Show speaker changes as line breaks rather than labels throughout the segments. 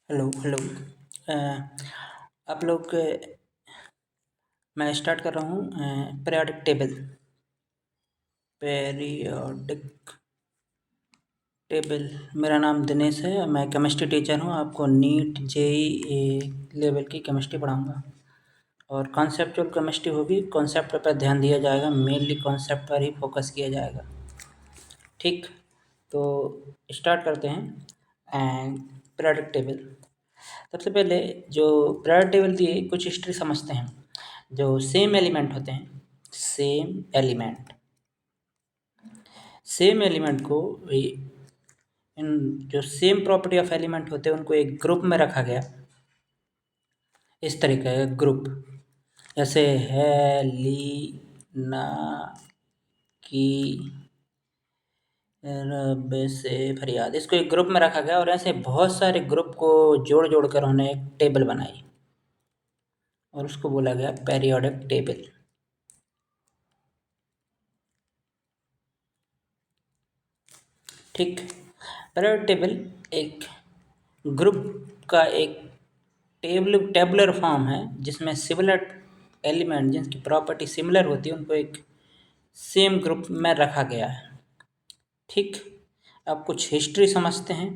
Hello hello. आप लोग मैं स्टार्ट कर रहा हूँ पीरियोडिक टेबल। Periodic table. मेरा नाम दिनेश है, मैं केमिस्ट्री टीचर हूँ। आपको नीट जेई लेवल की केमिस्ट्री पढ़ाऊँगा और कॉन्सेप्चुअल केमिस्ट्री होगी। कॉन्सेप्ट पर ध्यान दिया जाएगा, मेनली कॉन्सेप्ट पर ही फोकस किया जाएगा। ठीक, तो स्टार्ट करते हैं। Periodic table. सबसे पहले जो पीरियोडिक टेबल दिए, कुछ हिस्ट्री समझते हैं। जो सेम एलिमेंट होते हैं, सेम एलिमेंट को इन जो सेम प्रॉपर्टी ऑफ एलिमेंट होते हैं उनको एक ग्रुप में रखा गया। इस तरीके का ग्रुप, जैसे है ली ना की से फरियाद, इसको एक ग्रुप में रखा गया और ऐसे बहुत सारे ग्रुप को जोड़ जोड़ कर उन्होंने एक टेबल बनाई और उसको बोला गया पीरियोडिक टेबल। ठीक, पीरियोडिक टेबल एक ग्रुप का एक टेबुलर फॉर्म है जिसमें सिमिलर एलिमेंट जिनकी प्रॉपर्टी सिमिलर होती है उनको एक सेम ग्रुप में रखा गया है। ठीक, अब कुछ हिस्ट्री समझते हैं।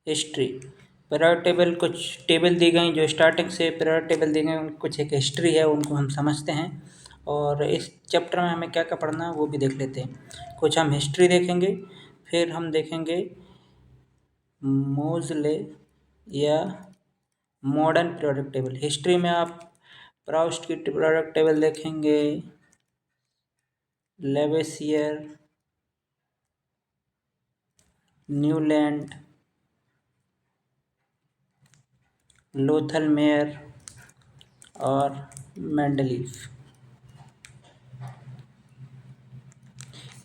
हिस्ट्री, पीरियोडिक टेबल, कुछ टेबल दी गई जो स्टार्टिंग से पीरियोडिक टेबल दी गई, उनकी कुछ एक हिस्ट्री है, उनको हम समझते हैं और इस चैप्टर में हमें क्या क्या पढ़ना है वो भी देख लेते हैं। कुछ हम हिस्ट्री देखेंगे, फिर हम देखेंगे मोज़ले या मॉडर्न पीरियोडिक टेबल। हिस्ट्री में आप प्राउस्ट की पीरियोडिक टेबल देखेंगे, लेवेसियर, न्यूलैंड, लोथल मेयर और मेंडलीफ।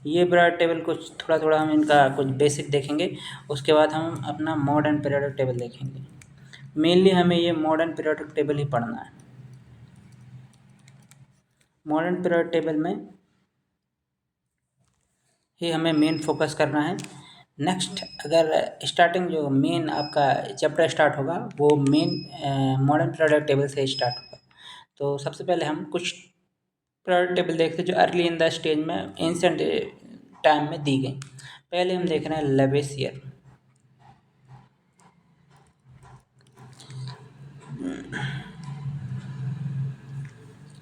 ये पीरियोडिक टेबल कुछ थोड़ा थोड़ा हम इनका कुछ बेसिक देखेंगे, उसके बाद हम अपना मॉडर्न पीरियोडिक टेबल देखेंगे। मेनली हमें ये मॉडर्न पीरियोडिक टेबल ही पढ़ना है। मॉडर्न पीरियोडिक टेबल में ही हमें मेन फोकस करना है। नेक्स्ट, अगर स्टार्टिंग जो मेन आपका चैप्टर स्टार्ट होगा वो मेन मॉडर्न पीरियोडिक टेबल से स्टार्ट होगा। तो सबसे पहले हम कुछ पीरियोडिक टेबल देखते हैं जो अर्ली इन द स्टेज में एंशिएंट टाइम में दी गई। पहले हम देख रहे हैं लेवेसियर।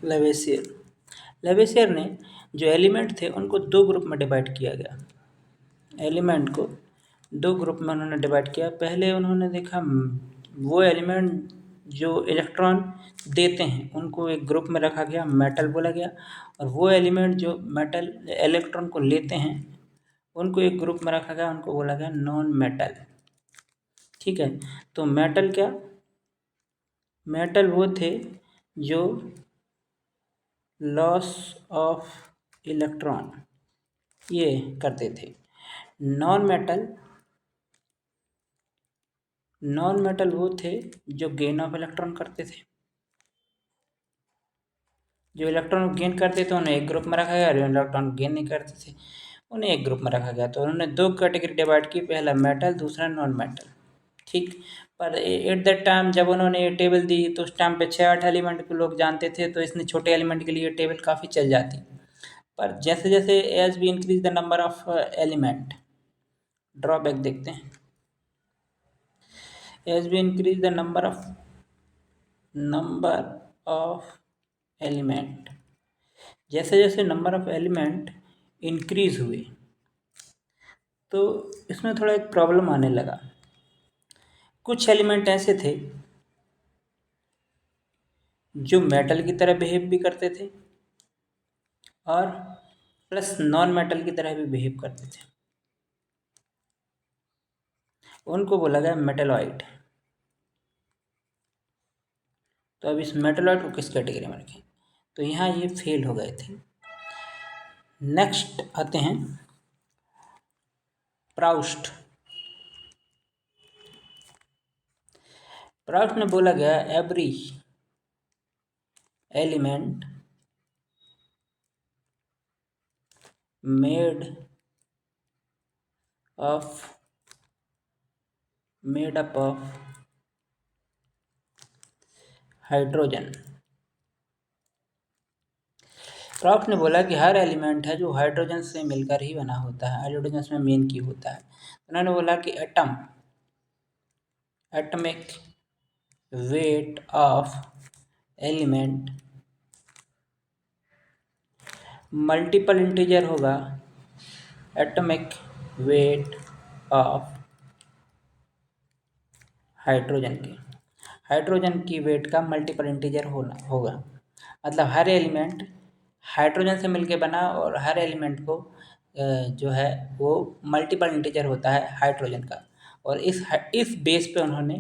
लेवेसियर लेवेसियर ने जो एलिमेंट थे उनको दो ग्रुप में डिवाइड किया गया। एलिमेंट को दो ग्रुप में उन्होंने डिवाइड किया। पहले उन्होंने देखा वो एलिमेंट जो इलेक्ट्रॉन देते हैं उनको एक ग्रुप में रखा गया, मेटल बोला गया। और वो एलिमेंट जो मेटल इलेक्ट्रॉन को लेते हैं उनको एक ग्रुप में रखा गया, उनको बोला गया नॉन मेटल। ठीक है, तो मेटल क्या, मेटल वो थे जो लॉस ऑफ इलेक्ट्रॉन ये करते थे। नॉन मेटल नॉन मेटल वो थे जो गेन ऑफ इलेक्ट्रॉन करते थे। जो इलेक्ट्रॉन गेन करते थे उन्हें एक ग्रुप में रखा गया, जो इलेक्ट्रॉन गेन नहीं करते थे उन्हें एक ग्रुप में रखा गया। तो उन्होंने दो कैटेगरी डिवाइड की, पहला मेटल, दूसरा नॉन मेटल। ठीक, पर एट दैट टाइम जब उन्होंने ये टेबल दी तो उस टाइम पे 6-8 एलिमेंट को लोग जानते थे, तो इसने छोटे एलिमेंट के लिए टेबल काफ़ी चल जाती। पर जैसे जैसे as we increase the number of element, drawback देखते हैं। As we increase the number of element, जैसे जैसे नंबर ऑफ एलिमेंट इंक्रीज हुए तो इसमें थोड़ा एक प्रॉब्लम आने लगा। कुछ एलिमेंट ऐसे थे जो मेटल की तरह बिहेव भी करते थे और प्लस नॉन मेटल की तरह भी बिहेव करते थे, उनको बोला गया मेटलॉइड। तो अब इस मेटलॉइड को किस कैटेगरी में रखें, तो यहाँ ये फेल हो गए थे। नेक्स्ट आते हैं प्राउस्ट। प्राउस्ट ने बोला गया every element made up of hydrogen. Prof ने बोला कि हर एलिमेंट है जो हाइड्रोजन से मिलकर ही बना होता है, हाइड्रोजन इसमें मेन की होता है। उन्होंने बोला कि atomic weight of element multiple integer होगा, एटॉमिक वेट ऑफ हाइड्रोजन की वेट का मल्टीपल इंटीजर होगा। मतलब हर एलिमेंट हाइड्रोजन से मिलके बना और हर एलिमेंट को जो है वो मल्टीपल इंटीजर होता है हाइड्रोजन का। और इस बेस पे उन्होंने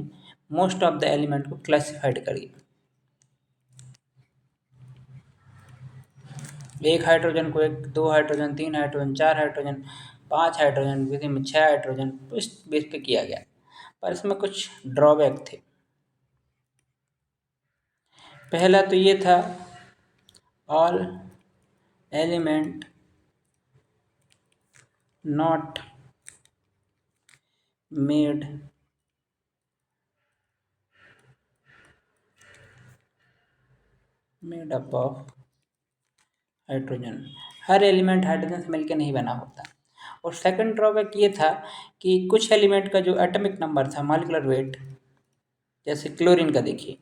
मोस्ट ऑफ द एलिमेंट को क्लासिफाइड करी। एक हाइड्रोजन को 2 हाइड्रोजन, 3 हाइड्रोजन, 4 हाइड्रोजन, 5 हाइड्रोजन, किसी में 6 हाइड्रोजन, तो इस बेस पे किया गया। पर इसमें कुछ ड्रॉबैक थे। पहला तो ये था, all element not made up of hydrogen. Her element hydrogen से मिलकर नहीं बना होता। और सेकंड ड्रॉबैक ये था कि कुछ एलिमेंट का जो एटॉमिक नंबर था, मॉलिक्यूलर वेट, जैसे क्लोरीन का देखिए,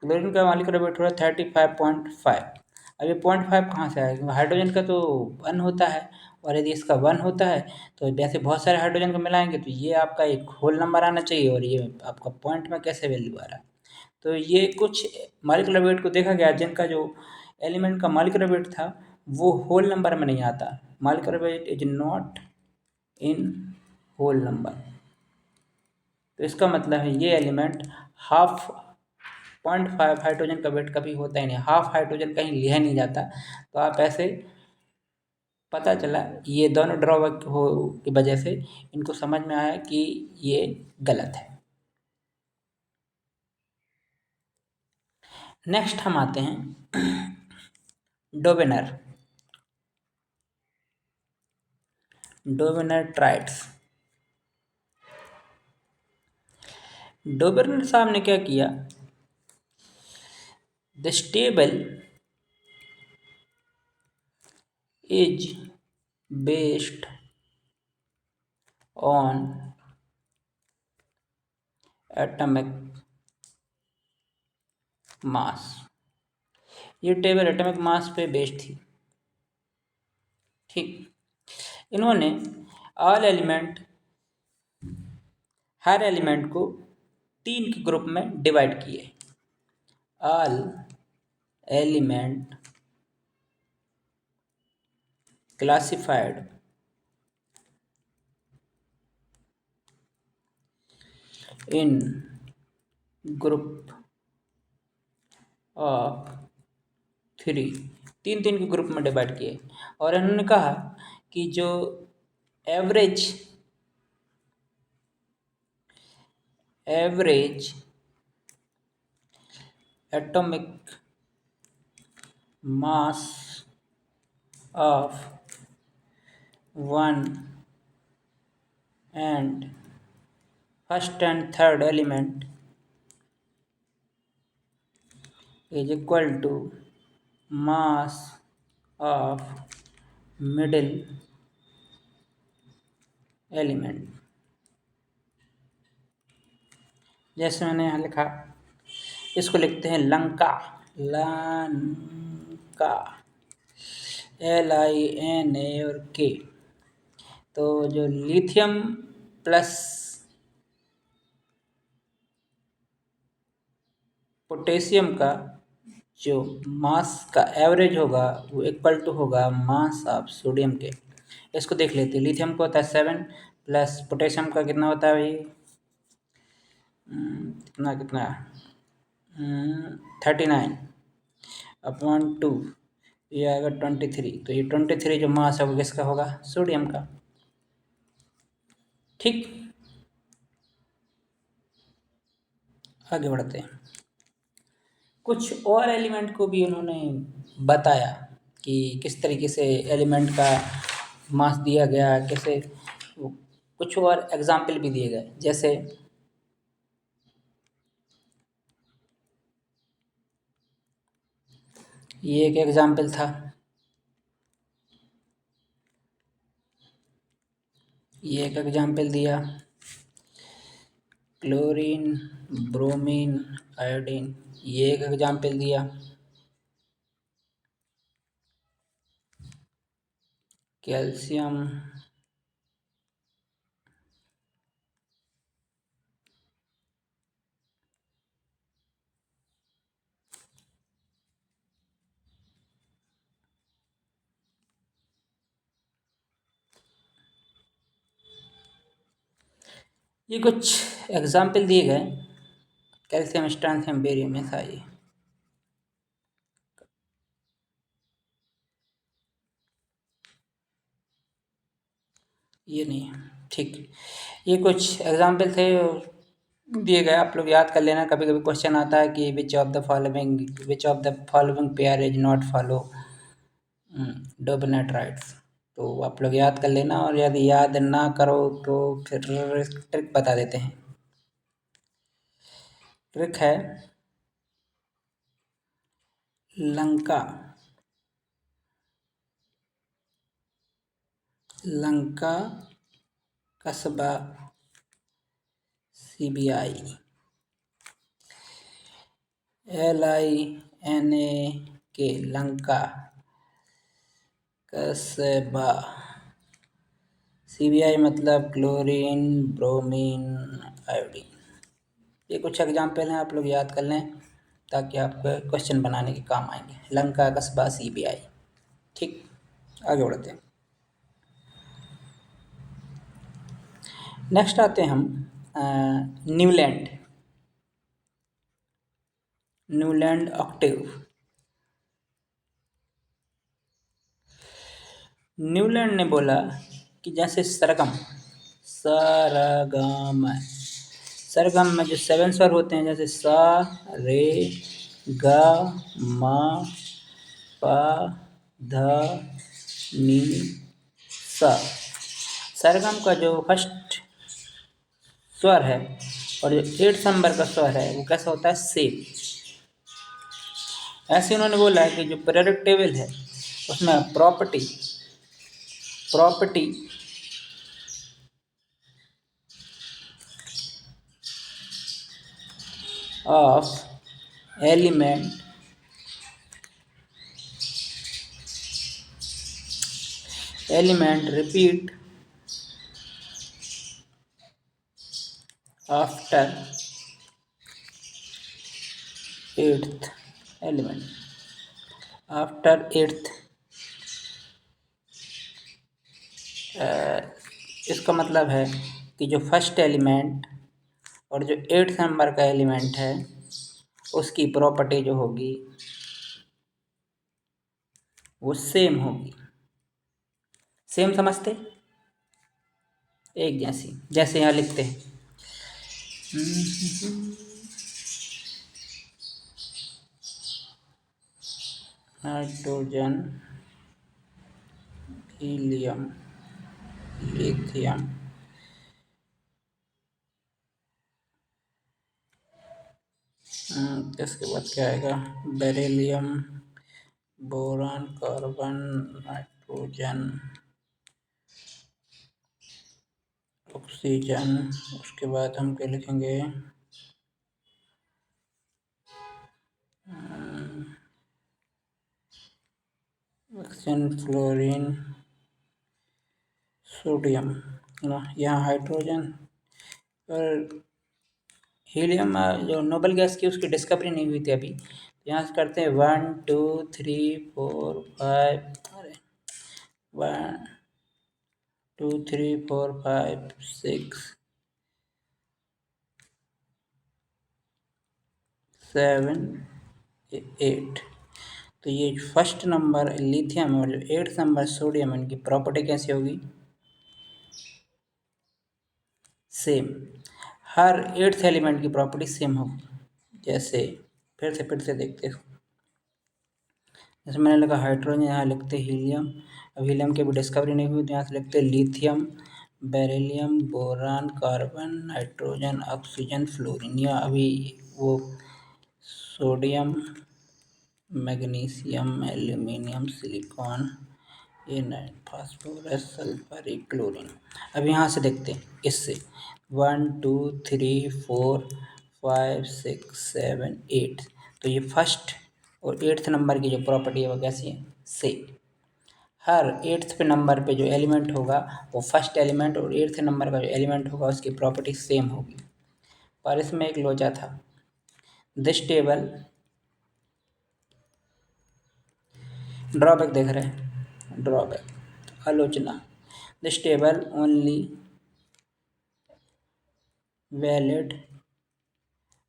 क्लोरीन का मॉलिक्यूलर वेट हो रहा है 35.5। अब ये 0.5 कहाँ से आएगा? हाइड्रोजन का तो 1 होता है, और यदि इसका 1 होता है तो वैसे बहुत सारे हाइड्रोजन को मिलाएंगे तो ये आपका एक होल नंबर आना चाहिए, और ये आपका पॉइंट में कैसे वैल्यू आ रहा है? तो ये कुछ मॉलिक्यूलर वेट को देखा गया जिनका जो एलिमेंट का मॉलिक्यूलर वेट था वो होल नंबर में नहीं आता। Molecular weight is not in whole number. तो इसका मतलब है ये एलिमेंट हाफ 0.5 हाइड्रोजन का वेट कभी होता ही नहीं, हाफ हाइड्रोजन कहीं लिया नहीं जाता। तो आप ऐसे पता चला, ये दोनों ड्रॉबैक हो की वजह से इनको समझ में आया कि ये गलत है। नेक्स्ट हम आते हैं डोबेनर ट्राइड्स। डोबेनर साहब ने क्या किया? This table is based on atomic mass. ये टेबल एटॉमिक मास पे बेस्ड थी। ठीक। इन्होंने हर एलिमेंट को 3 के ग्रुप में डिवाइड किए। All element classified in group of 3, 3 के ग्रुप में डिवाइड किए। और इन्होंने कहा कि जो average atomic mass of 1 and first and third element is equal to mass of middle element। जैसे मैंने यहाँ लिखा, इसको लिखते हैं लंका, LINA और K। तो जो लिथियम प्लस पोटेशियम का जो मास का एवरेज होगा वो इक्वल टू होगा मास ऑफ सोडियम के। इसको देख लेते हैं। लिथियम का होता है 7 प्लस पोटेशियम का कितना होता है भाई? कितना 39/2, ये आएगा 23। तो ये 23 जो मास है वो किसका होगा? सोडियम का। ठीक, आगे बढ़ते हैं। कुछ और एलिमेंट को भी उन्होंने बताया कि किस तरीके से एलिमेंट का मास दिया गया, कैसे कुछ और एग्जाम्पल भी दिए गए। जैसे ये एक एग्जाम्पल था। ये एक एग्जाम्पल दिया, क्लोरीन, ब्रोमीन, आयोडीन। ये एक एग्जाम्पल दिया, कैल्शियम, ये कुछ एग्जाम्पल दिए गए। कैल्शियम, स्ट्रॉन्थियम, बेरियम, ये था ये नहीं है। ठीक, ये कुछ एग्जाम्पल थे दिए गए, आप लोग याद कर लेना। कभी कभी क्वेश्चन आता है कि which of the following pair is not follow Dobereiner triads. तो आप लोग याद कर लेना, और यदि याद ना करो तो फिर ट्रिक बता देते हैं। ट्रिक है, लंका, लंका कस्बा CBI, LINK, लंका कस्बा, CBI मतलब क्लोरीन, ब्रोमीन, आयोडीन। ये कुछ एग्जाम्पल हैं, आप लोग याद कर लें ताकि आपको क्वेश्चन बनाने के काम आएंगे। लंका कस्बा CBI। ठीक, आगे बढ़ते हैं। नेक्स्ट आते हैं हम न्यूलैंड, न्यूलैंड ऑक्टेव। न्यूलैंड ने बोला कि जैसे सरगम, सरगम, सरगम में जो 7 स्वर होते हैं, जैसे सा, रे, ग, म, प, ध, नी, सा। सरगम का जो फर्स्ट स्वर है और जो 8 नंबर का स्वर है वो कैसा होता है, से। ऐसे उन्होंने बोला है कि जो पीरियोडिक टेबल है उसमें property property of element repeat after 8th element, after 8th। इसका मतलब है कि जो फर्स्ट एलिमेंट और जो 8th नंबर का एलिमेंट है उसकी प्रॉपर्टी जो होगी वो सेम होगी। सेम समझते, एक जैसी, जैसे यहाँ लिखते हैं नाइट्रोजन, हीलियम, लिथियम, इसके बाद क्या आएगा, beryllium, boron, carbon, nitrogen, oxygen. उसके बाद हम क्या लिखेंगे, ऑक्सीजन, फ्लोरीन, सोडियम ना, यहाँ हाइड्रोजन और हीलियम जो नोबल गैस की उसकी डिस्कवरी नहीं हुई थी अभी। तो यहाँ से करते हैं 1 2 3 4 5, अरे 1 2 3 4 5 6 7 8। तो ये फर्स्ट नंबर लिथियम और जो 8th नंबर सोडियम, इनकी प्रॉपर्टी कैसी होगी, सेम। हर 8th एलिमेंट की प्रॉपर्टी सेम होगी। जैसे फिर से देखते हैं, जैसे मैंने लिखा हाइड्रोजन, यहाँ लिखते हीलियम। अब हीलियम की भी डिस्कवरी नहीं हुई तो यहाँ से लिखते lithium, beryllium, boron, carbon, nitrogen, oxygen, fluorine. या अभी वो सोडियम, मैग्नीशियम, एल्यूमिनियम, सिलिकॉन, ये नहीं, फास्फोरस, सल्फर, क्लोरीन। अब यहाँ से देखते हैं इससे 1 2 3 4 5 6 7 8। तो ये फर्स्ट और एट्थ नंबर की जो प्रॉपर्टी है वो कैसी है? सेम। हर एट्थ पे नंबर पे जो एलिमेंट होगा वो फर्स्ट एलिमेंट और एट्थ नंबर का जो एलिमेंट होगा उसकी प्रॉपर्टी सेम होगी। पर इसमें एक लोचा था। दिस टेबल, ड्रॉबैक देख रहे हैं, ड्रॉबैक, आलोचना। This table only valid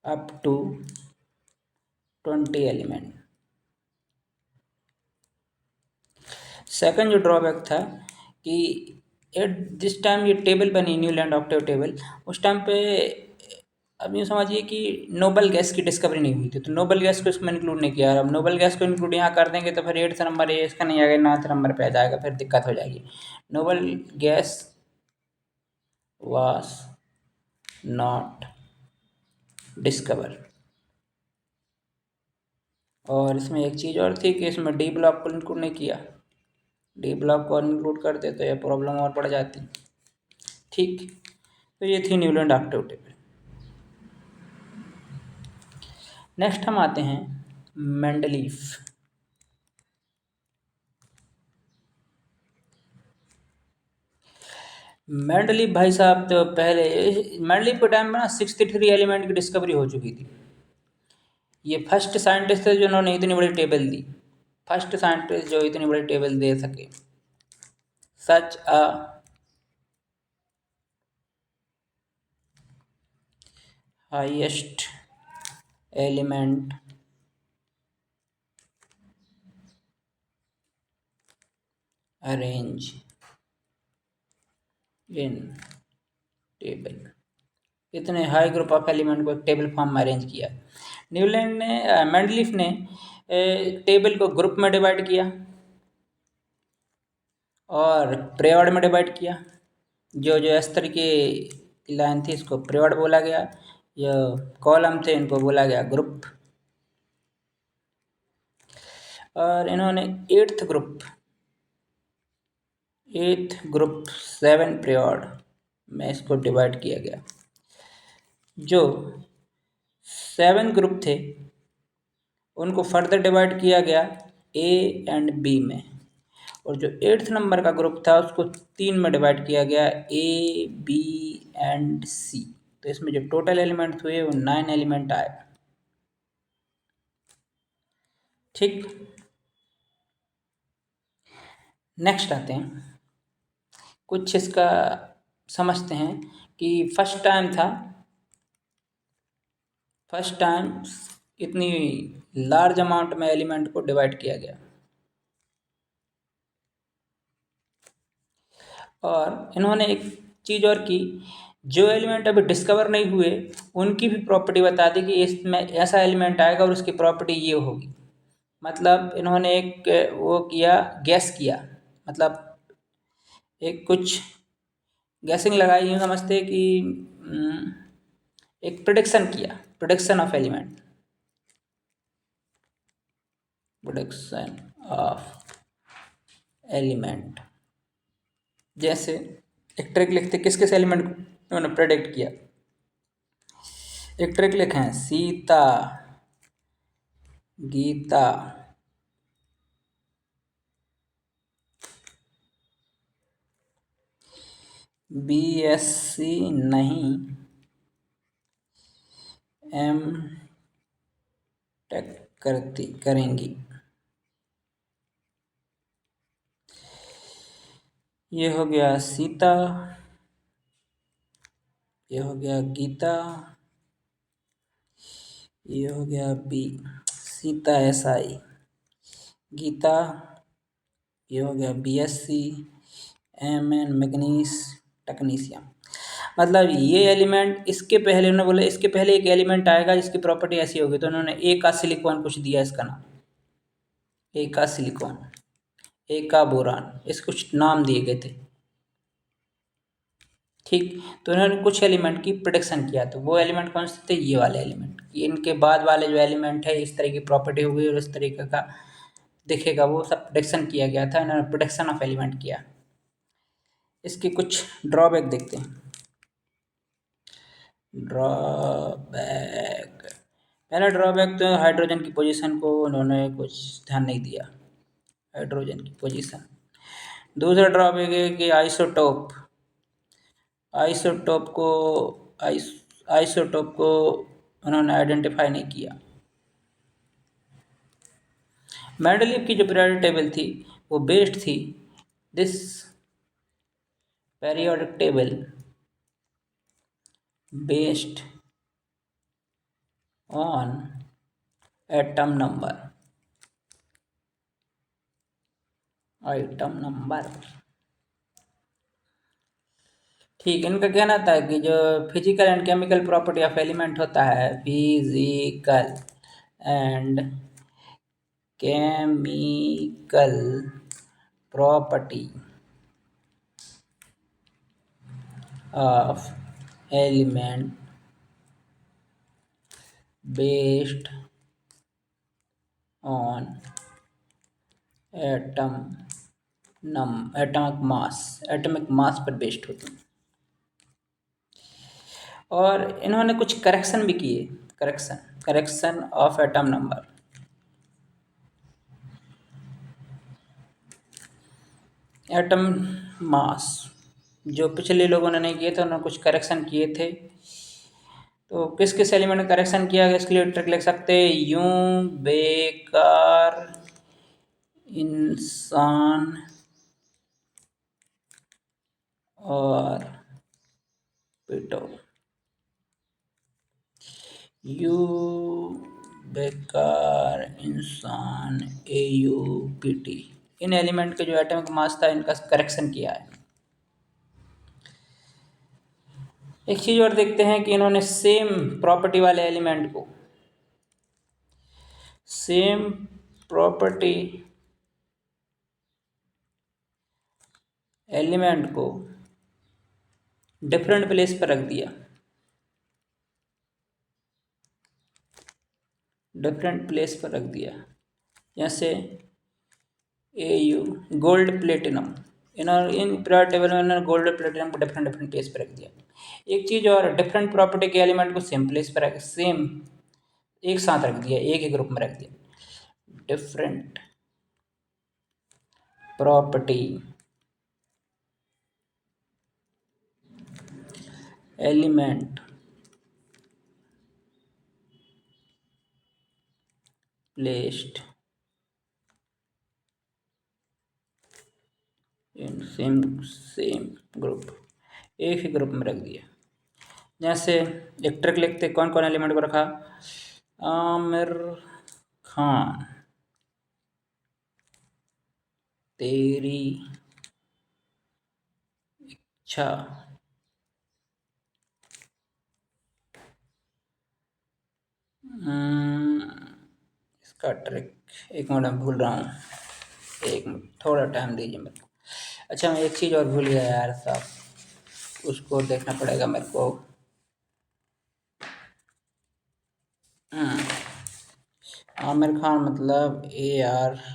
up to 20 element. Second जो ड्रॉबैक था कि एट जिस टाइम ये टेबल बनी, न्यूलैंड ऑक्टेव टेबल, उस टाइम पे अब यूँ समझिए कि नोबल गैस की डिस्कवरी नहीं हुई थी, तो नोबल गैस को इसमें इंक्लूड नहीं किया। अब नोबल गैस को इंक्लूड यहाँ कर देंगे तो फिर एट्थ नंबर ये इसका नहीं आएगा, 9th नंबर पे आ जाएगा, फिर दिक्कत हो जाएगी। Noble gas was not discover. और इसमें एक चीज़ और थी कि इसमें डी ब्लॉक को इंक्लूड नहीं किया। डी ब्लॉक को इंक्लूड करते तो यह प्रॉब्लम और बढ़ जाती। ठीक, तो ये थी न्यूलैंड ऑक्टेव टेबल। नेक्स्ट हम आते हैं मेंडलीफ। मेंडलीफ भाई साहब, तो पहले मेंडलीफ के टाइम में ना 63 एलिमेंट की डिस्कवरी हो चुकी थी। ये फर्स्ट साइंटिस्ट थे जिन्होंने इतनी बड़ी टेबल दी, फर्स्ट साइंटिस्ट जो इतनी बड़ी टेबल दे सके। Such a highest element arrange in table. इतने हाई ग्रुप ऑफ एलिमेंट को एक टेबल फॉर्म में अरेंज किया। न्यूलैंड ने, मेंडलीफ ने टेबल को ग्रुप में डिवाइड किया और पीरियड में डिवाइड किया। जो जो इस तरह की लाइन थी इसको पीरियड बोला गया, जो कॉलम थे इनको बोला गया ग्रुप। और इन्होंने एट्थ ग्रुप 7 पीरियड में इसको डिवाइड किया गया। जो 7 ग्रुप थे उनको फर्दर डिवाइड किया गया ए एंड बी में, और जो एट्थ नंबर का ग्रुप था उसको 3 में डिवाइड किया गया, ए बी एंड सी। तो इसमें जो टोटल एलिमेंट हुए वो 9 एलिमेंट आए। ठीक, नेक्स्ट आते हैं, कुछ इसका समझते हैं कि फर्स्ट टाइम इतनी लार्ज अमाउंट में एलिमेंट को डिवाइड किया गया। और इन्होंने एक चीज़ और की, जो एलिमेंट अभी डिस्कवर नहीं हुए उनकी भी प्रॉपर्टी बता दी कि इसमें ऐसा एलिमेंट आएगा और उसकी प्रॉपर्टी ये होगी। मतलब इन्होंने एक वो किया, गैस किया, मतलब एक कुछ गैसिंग लगाई, यूँ समझते कि एक प्रिडिक्शन किया, prediction of element, prediction of element. जैसे एक ट्रिक लिखते किस किस एलिमेंट को उन्होंने प्रेडिक्ट किया। एक ट्रिक लिखें, सीता, गीता, बीएससी नहीं, एम टेक करेंगी। ये हो गया सीता, ये हो गया गीता, ये हो गया बी, सीता एसआई, गीता, ये हो गया बीएससी, एमएन मैग्नीस टेक्नीशियम। मतलब ये एलिमेंट, इसके पहले उन्होंने बोला इसके पहले एक एलिमेंट आएगा जिसकी प्रॉपर्टी ऐसी होगी, तो उन्होंने ए का सिलिकॉन कुछ दिया, इसका नाम ए का सिलिकॉन, ए का बोरान, इस कुछ नाम दिए गए थे। ठीक, तो उन्होंने कुछ एलिमेंट की प्रिडिक्शन किया, तो वो एलिमेंट कौन से थे? ये वाले एलिमेंट कि इनके बाद वाले जो एलिमेंट है इस तरह की प्रॉपर्टी होगी और इस तरीके का दिखेगा, वो सब प्रोटेक्शन किया गया था, इन्होंने प्रोटेक्शन ऑफ एलिमेंट किया। इसके कुछ ड्रॉबैक देखते हैं। ड्रॉबैक, पहला ड्रॉबैक तो हाइड्रोजन की पोजीशन को उन्होंने कुछ ध्यान नहीं दिया, हाइड्रोजन की पोजीशन। दूसरा ड्रॉबैक है कि आइसोटोप, आइसोटोप को आइसोटोप को उन्होंने आइडेंटिफाई नहीं किया। मेंडलीव की जो पीरियोडिक टेबल थी वो बेस्ड थी, this periodic table based on atom number, item number. ठीक, इनका कहना था कि जो physical and chemical property of element होता है, physical and chemical property of element based on atomic mass पर बेस्ड होती हैं। और इन्होंने कुछ करेक्शन भी किए, correction of atom number. Atom mass जो पिछले लोगों ने नहीं किए थे, उन्होंने कुछ करेक्शन किए थे। तो किस किस एलिमेंट में करेक्शन किया गया, इसके लिए ट्रिक लिख सकते हैं, यूं बेकार इंसान और पिटो, यू बेकार इंसान AUPT, इन एलिमेंट के जो एटॉमिक मास था इनका करेक्शन किया है। एक चीज और देखते हैं कि इन्होंने सेम प्रॉपर्टी वाले एलिमेंट को, सेम प्रॉपर्टी एलिमेंट को डिफरेंट प्लेस पर रख दिया, डिफरेंट प्लेस पर रख दिया। जैसे AU gold platinum, in periodic table में इन्होंने गोल्ड प्लेटिनम को डिफरेंट डिफरेंट प्लेस पर रख दिया। एक चीज और, डिफरेंट प्रॉपर्टी के एलिमेंट को सेम प्लेस पर रख, सेम एक साथ रख दिया, एक ही ग्रुप में रख दिया। Different property element placed in same group, एक ही ग्रुप में रख दिया। जैसे एक ट्रिक लिखते, कौन कौन एलिमेंट को रखा, आमिर खान तेरी इच्छा, इसका ट्रिक एक मिनट में भूल रहा हूँ, एक मिनट थोड़ा टाइम दीजिए मेरे को। अच्छा, मैं एक चीज़ और भूल गया यार साहब, उसको देखना पड़ेगा मेरे को। आमिर खान मतलब ARKTI,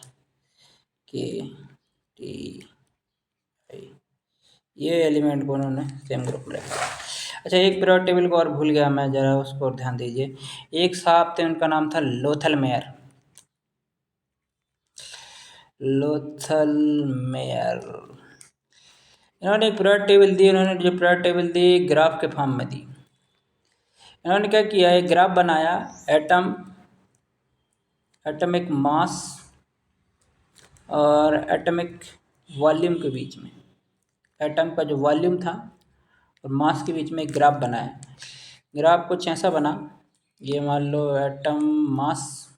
ये एलिमेंट को उन्होंने सेम ग्रुप में रखा। अच्छा, एक पीरियोडिक टेबल को और भूल गया मैं, जरा उसको और ध्यान दीजिए। एक साहब थे, उनका नाम था लोथल मेयर, लोथल मेयर। इन्होंने एक पीरियोडिक टेबल दी, उन्होंने जो पीरियोडिक टेबल दी ग्राफ के फॉर्म में दी। इन्होंने क्या किया, एक ग्राफ बनाया एटॉमिक मास और एटॉमिक वॉल्यूम के बीच में, एटम का जो वॉल्यूम था और मास के बीच में एक ग्राफ बनाया। ग्राफ कुछ ऐसा बना, ये मान लो एटम मास,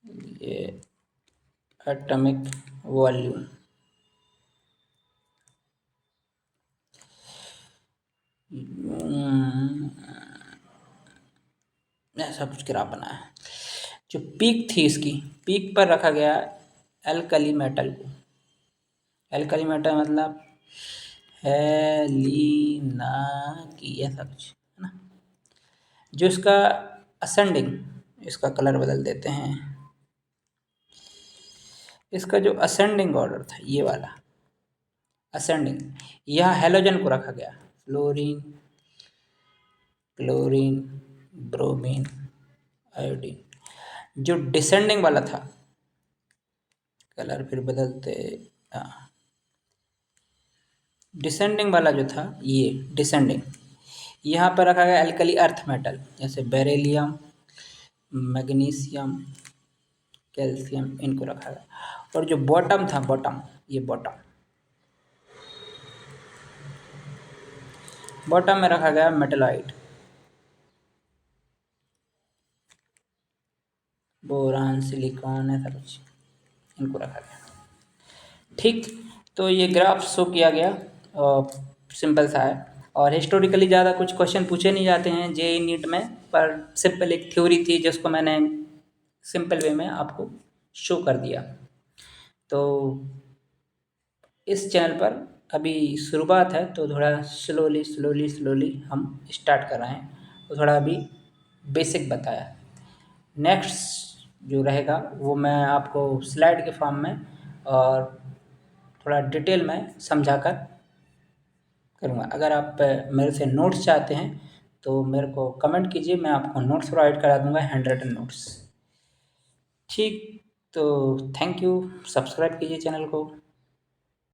ये एटॉमिक वॉल्यूम, ऐसा कुछ ग्राफ बनाया। जो पीक थी, इसकी पीक पर रखा गया एल्कली मेटल को, एल्कली मेटल मतलब हेलिना की, ऐसा कुछ है ना। जो इसका असेंडिंग, इसका कलर बदल देते हैं। इसका जो असेंडिंग ऑर्डर था ये वाला असेंडिंग, यहाँ हेलोजन को रखा गया, फ्लोरीन, क्लोरीन, ब्रोमीन, आयोडीन। जो डिसेंडिंग वाला था, कलर फिर बदलते, डिसेंडिंग वाला जो था ये डिसेंडिंग, यहाँ पर रखा गया एल्कली अर्थ मेटल जैसे बेरिलियम, मैग्नीशियम, कैल्शियम, इनको रखा गया। और जो बॉटम था, बॉटम, ये बॉटम में रखा गया मेटलाइट, बोरान, सिलिकॉन, ऐसा कुछ, इनको रखा गया। ठीक, तो ये ग्राफ शो किया गया, सिंपल सा है। और हिस्टोरिकली ज़्यादा कुछ क्वेश्चन पूछे नहीं जाते हैं जेईई नीट में, पर सिंपल एक थ्योरी थी जिसको मैंने सिंपल वे में आपको शो कर दिया। तो इस चैनल पर अभी शुरुआत है, तो थोड़ा स्लोली हम स्टार्ट कर रहे हैं, तो थोड़ा अभी बेसिक बताया। नेक्स्ट जो रहेगा वो मैं आपको स्लाइड के फॉर्म में और थोड़ा डिटेल में समझाकर करूँगा। अगर आप मेरे से नोट्स चाहते हैं तो मेरे को कमेंट कीजिए, मैं आपको नोट्स प्रोवाइड करा दूँगा, हैंड रिटन नोट्स। ठीक, तो थैंक यू, सब्सक्राइब कीजिए चैनल को।